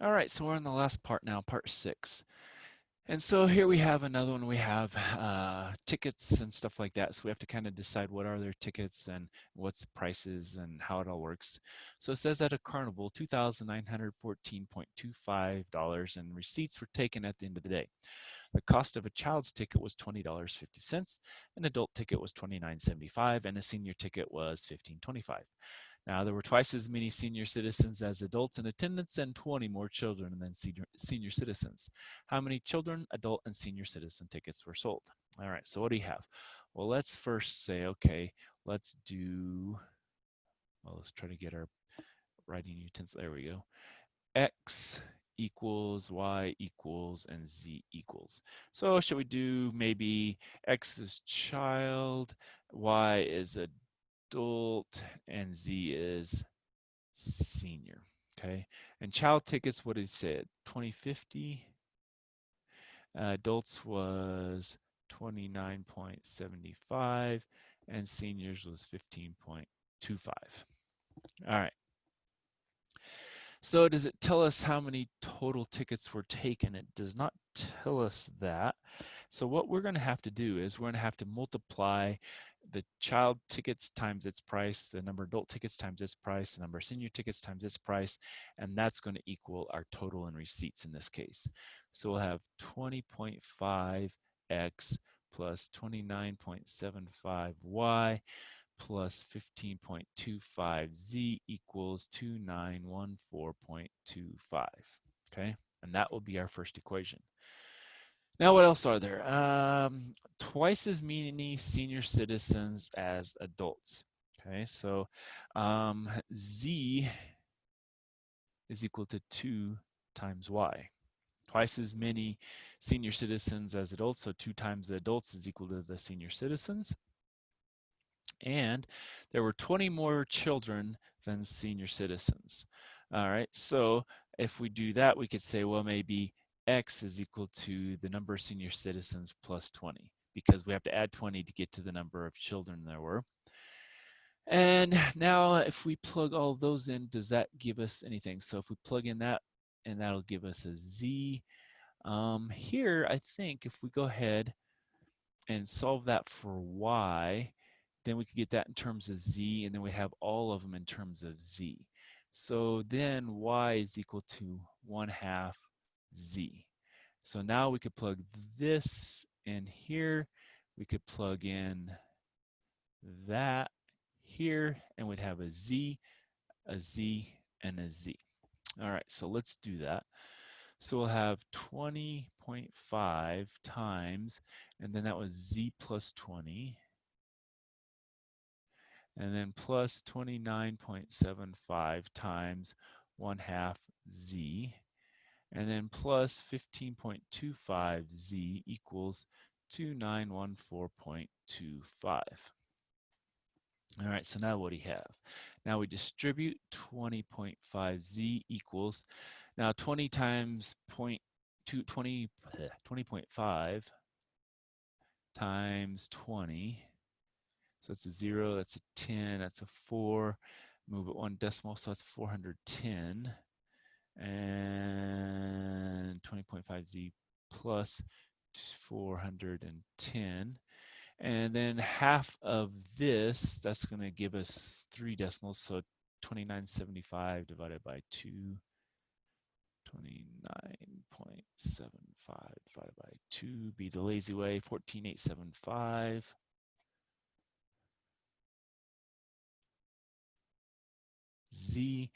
All right, so we're on the last part now, part 6. And so here we have another one. We have tickets and stuff like that. So we have to kind of decide what are their tickets and what's the prices and how it all works. So it says at a carnival, $2,914.25 and receipts were taken at the end of the day. The cost of a child's ticket was $20.50, an adult ticket was $29.75, and a senior ticket was $15.25. Now, there were twice as many senior citizens as adults in attendance and 20 more children than senior citizens. How many children, adult, and senior citizen tickets were sold? All right, so what do you have? Well, let's first say, okay, let's do, well, let's try to get our writing utensil. There we go. X equals Y equals and Z equals. So should we do maybe X is child, Y is adult, and Z is senior. Okay, and child tickets, what did it say? 2050. Adults was 29.75, and seniors was 15.25. All right. So does it tell us how many total tickets were taken? It does not tell us that. So what we're going to have to do is we're going to have to multiply the child tickets times its price, the number of adult tickets times its price, the number of senior tickets times its price, and that's going to equal our total in receipts in this case. So we'll have 20.5x plus 29.75y plus 15.25z equals 2914.25. Okay, and that will be our first equation. Now, what else are there? Twice as many senior citizens as adults. Okay, so z is equal to 2 times y. Twice as many senior citizens as adults, so 2 times the adults is equal to the senior citizens. And there were 20 more children than senior citizens. All right, so if we do that, we could say, well, maybe X is equal to the number of senior citizens plus 20, because we have to add 20 to get to the number of children there were. And now if we plug all those in, does that give us anything? So if we plug in that, and that'll give us a Z. Here, I think if we go ahead and solve that for Y, then we could get that in terms of Z, and then we have all of them in terms of Z. So then Y is equal to 1/2 Z. So now we could plug this in here. We could plug in that here, and we'd have a Z, and a Z. All right, so let's do that. So we'll have 20.5 times, and then that was Z plus 20, and then plus 29.75 times 1/2 Z, and then plus 15.25 Z equals 2914.25. All right, so now what do you have? Now we distribute 20.5 Z equals, now 20 times 20.5 times 20. So that's a 0, that's a 10, that's a 4. Move it 1 decimal, so that's 410. And 20.5Z plus 410. And then half of this, that's going to give us 3 decimals, so 2975 divided by 2. 29.75 divided by 2 be the lazy way, 14,875. Z,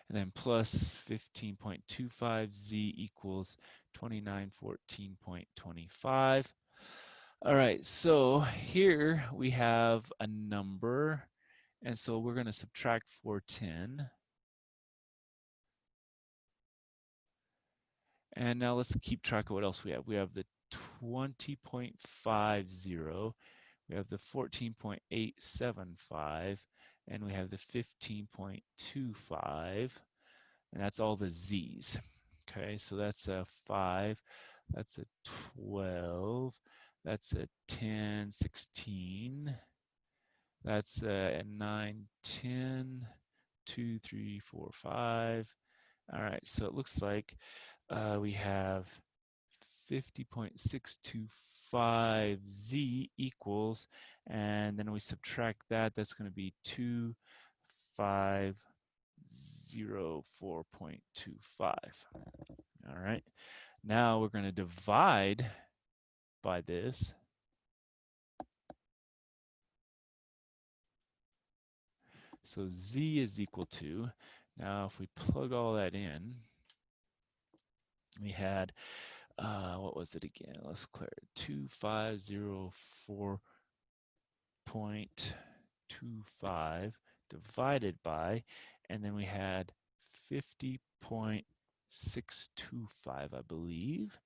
and then plus 15.25 Z equals 2914.25. All right, so here we have a number, and so we're going to subtract 410. And now let's keep track of what else we have. We have the 20.50, we have the 14.875, and we have the 15.25, and that's all the Z's. Okay, so that's a 5, that's a 12, that's a 10, 16, that's a 9, 10, 2, 3, 4, 5, All right, so it looks like we have 50.625z equals, and then we subtract that, that's going to be 2504.25. All right, now we're going to divide by this. So z is equal to, now if we plug all that in, we had, what was it again? Let's clear it. 2504.25 divided by, and then we had 50.625, I believe.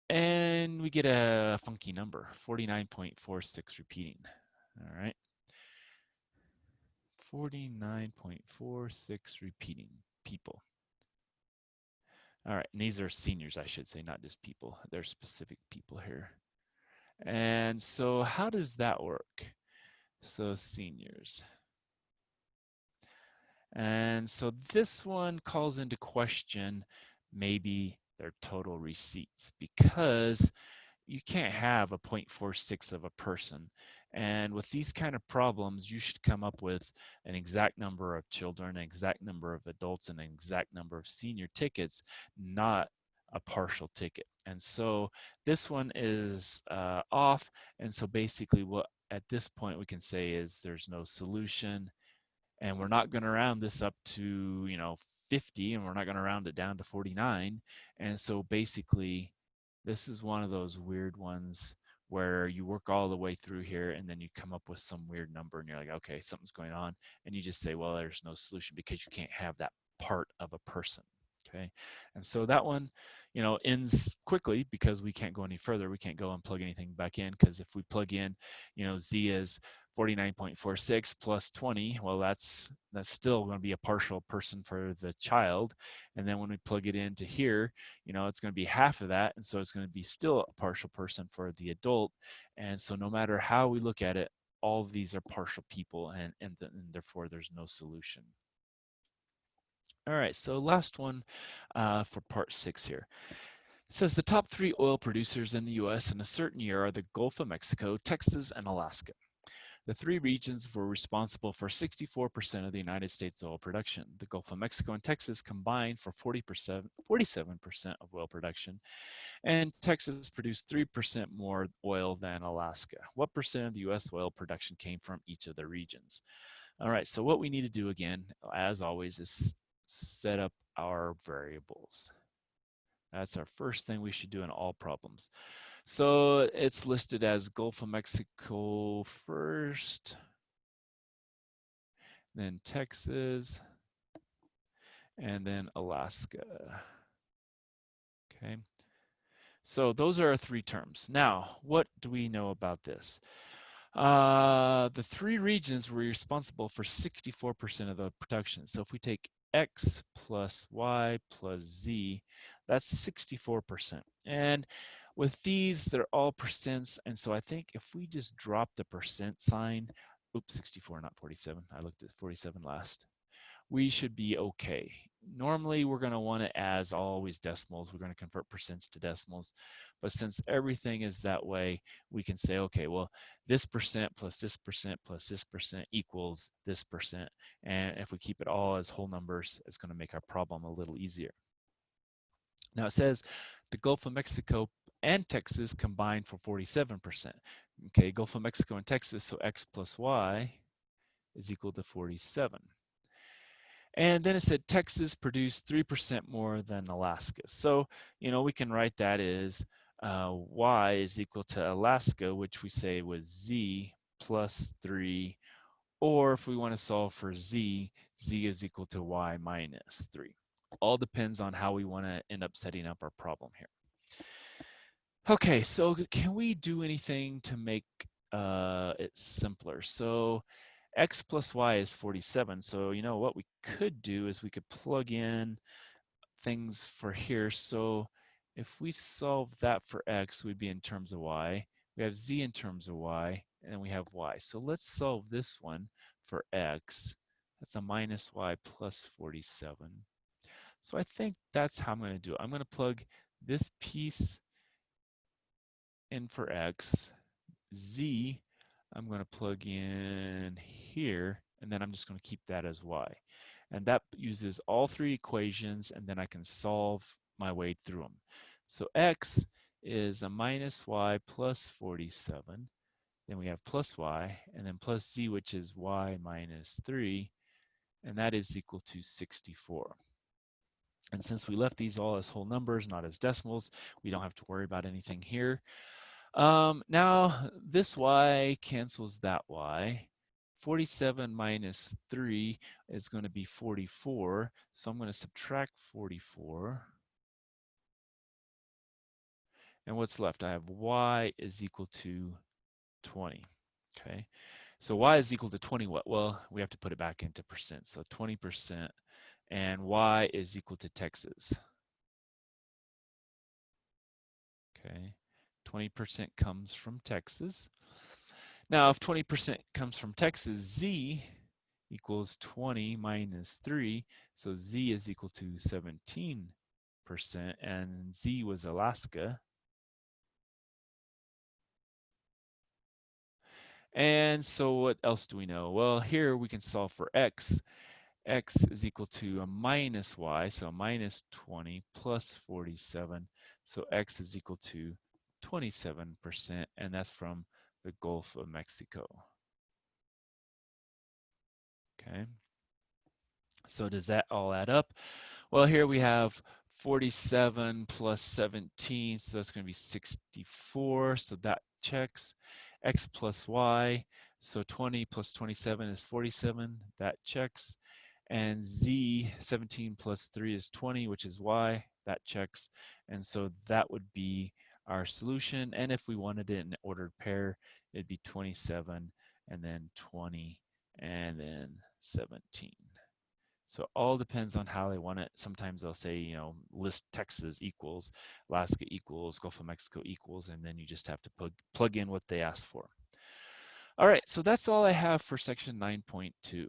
And we get a funky number, 49.46 repeating. All right. 49.46 repeating people. All right, and these are seniors, I should say, not just people. They're specific people here. And so how does that work? So seniors. And so this one calls into question maybe their total receipts, because you can't have a 0.46 of a person. And with these kind of problems, you should come up with an exact number of children, an exact number of adults, and an exact number of senior tickets, not a partial ticket. And so this one is off. And so basically what at this point we can say is there's no solution, and we're not going to round this up to 50, and we're not going to round it down to 49. And so basically this is one of those weird ones where you work all the way through here and then you come up with some weird number and you're like, okay, something's going on, and you just say, well, there's no solution because you can't have that part of a person. Okay, and so that one ends quickly because we can't go any further. We can't go and plug anything back in, because if we plug in z is 49.46 plus 20, well, that's still going to be a partial person for the child. And then when we plug it into here, it's going to be half of that, and so it's going to be still a partial person for the adult. And so no matter how we look at it, all of these are partial people, and therefore there's no solution. All right, so last one for part 6 here. It says the top 3 oil producers in the U.S. in a certain year are the Gulf of Mexico, Texas, and Alaska. The 3 regions were responsible for 64% of the United States oil production. The Gulf of Mexico and Texas combined for 47% of oil production, and Texas produced 3% more oil than Alaska. What percent of the U.S. oil production came from each of the regions? All right, so what we need to do again, as always, is set up our variables. That's our first thing we should do in all problems. So it's listed as Gulf of Mexico first, then Texas, and then Alaska. Okay. So those are our 3 terms. Now, what do we know about this? The 3 regions were responsible for 64% of the production. So if we take X plus Y plus Z, that's 64%. And with these, they're all percents. And so I think if we just drop the percent sign, oops, 64, not 47. I looked at 47 last. We should be okay. Normally, we're going to want it as always decimals. We're going to convert percents to decimals. But since everything is that way, we can say, okay, well, this percent plus this percent plus this percent equals this percent. And if we keep it all as whole numbers, it's going to make our problem a little easier. Now it says the Gulf of Mexico and Texas combined for 47%. Okay, Gulf of Mexico and Texas, so X plus Y is equal to 47. And then it said Texas produced 3% more than Alaska. So, we can write that as Y is equal to Alaska, which we say was Z plus 3. Or if we want to solve for Z, Z is equal to Y minus 3. All depends on how we want to end up setting up our problem here. Okay, so can we do anything to make it simpler? So X plus Y is 47. So what we could do is we could plug in things for here. So if we solve that for X, we'd be in terms of Y. We have Z in terms of Y, and then we have Y. So let's solve this one for X. That's a minus Y plus 47. So I think that's how I'm going to do it. I'm going to plug this piece in for x, z, I'm going to plug in here, and then I'm just going to keep that as y. And that uses all three equations, and then I can solve my way through them. So x is a minus y plus 47. Then we have plus y, and then plus z, which is y minus 3, and that is equal to 64. And since we left these all as whole numbers, not as decimals, we don't have to worry about anything here. Now, this y cancels that y. 47 minus 3 is going to be 44. So I'm going to subtract 44. And what's left? I have y is equal to 20. Okay. So y is equal to 20 what? Well, we have to put it back into percent. So 20%. And y is equal to Texas. Okay. 20% comes from Texas. Now, if 20% comes from Texas, z equals 20 minus 3. So z is equal to 17%, and z was Alaska. And so what else do we know? Well, here we can solve for x. X is equal to a minus y, so minus 20 plus 47. So x is equal to 27%, and that's from the Gulf of Mexico. Okay. So does that all add up? Well, here we have 47 plus 17, so that's going to be 64, so that checks. X plus y, so 20 plus 27 is 47, that checks. And z, 17 plus 3 is 20, which is y, that checks. And so that would be our solution. And if we wanted it in ordered pair, it'd be 27, and then 20, and then 17. So all depends on how they want it. Sometimes they'll say, you know, list Texas equals, Alaska equals, Gulf of Mexico equals, and then you just have to plug in what they asked for. All right, so that's all I have for section 9.2.